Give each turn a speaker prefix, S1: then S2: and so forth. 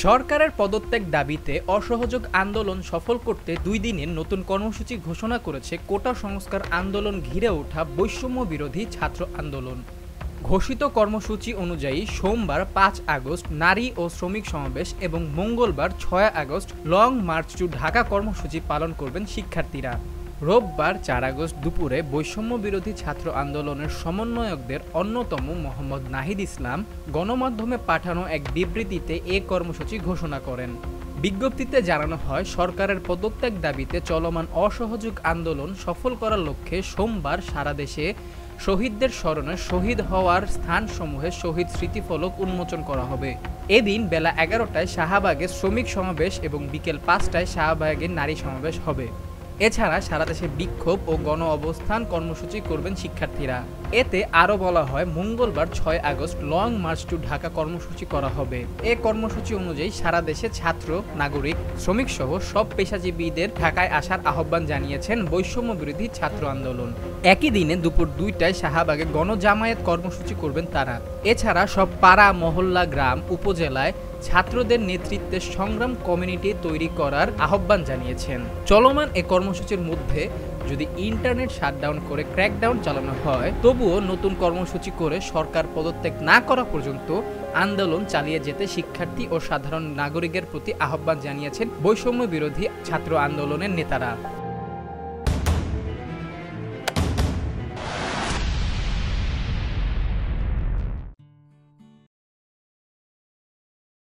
S1: সরকারের পদত্যাগ দাবিতে অসহযোগ আন্দোলন সফল করতে ২ দিনের নতুন কর্মসূচি ঘোষণা করেছে কোটা সংস্কার আন্দোলন ঘিরে ওঠা বৈষম্য বিরোধী ছাত্র আন্দোলন। ঘোষিত কর্মসূচি অনুযায়ী সোমবার ৫ আগস্ট নারী ও শ্রমিক সমাবেশ এবং মঙ্গলবার ৬ August long march to Dhaka কর্মসূচি পালন করবেন শিক্ষার্থীরা। রোববার ৪ আগস্ট দুপুরে বৈষম্য বিরোধী ছাত্র আন্দোলনের সমন্বয়কদের অন্যতম মোহাম্মদ নাহিদ ইসলাম গণমাধ্যমে পাঠানো এক বিবৃতিতে এ কর্মসূচি ঘোষণা করেন। বিজ্ঞপ্তিতে জানানো হয়, সরকারের পদত্যাগ দাবিতে চলমান অসহযোগ আন্দোলন সফল করার লক্ষ্যে সোমবার সারা দেশে শহীদদের স্মরণে শহীদ হওয়ার স্থানসমূহে শহীদ স্মৃতিফলক উন্মোচন করা হবে। এদিন বেলা ১১টায় শাহবাগে শ্রমিক সমাবেশ এবং বিকেল ৫টায় শাহবাগে নারী সমাবেশ হবে। এছাড়া সারা দেশে বিক্ষোভ ও গণ অবস্থান কর্মসূচি করবেন শিক্ষার্থীরা। এতে আরও বলা হয়, মঙ্গলবার ৬ August long march to Dhaka কর্মসূচি করা হবে। এ কর্মসূচি অনুযায়ী সারা দেশে ছাত্র, নাগরিক, শ্রমিক সহ সব পেশাজীবীদের ঢাকায় আসার আহ্বান জানিয়েছেন বৈষম্য বিরোধী ছাত্র আন্দোলন। একই দিনে দুপুর ২টায় শাহবাগে গণজামায়াত কর্মসূচি করবেন তারা। এছাড়া সব পাড়া, মহল্লা, গ্রাম, উপজেলায় ছাত্রদের নেতৃত্বে সংগ্রাম কমিউনিটি তৈরি করার আহ্বান জানিয়েছেন। চলমান এ কর্মসূচির মধ্যে যদি ইন্টারনেট শাটডাউন করে ক্র্যাকডাউন চালানো হয়, তবুও নতুন কর্মসূচি করে সরকার পদত্যাগ না করা পর্যন্ত আন্দোলন চালিয়ে যেতে শিক্ষার্থী ও সাধারণ নাগরিকের প্রতি আহ্বান জানিয়েছেন বৈষম্য বিরোধী ছাত্র আন্দোলনের নেতারা।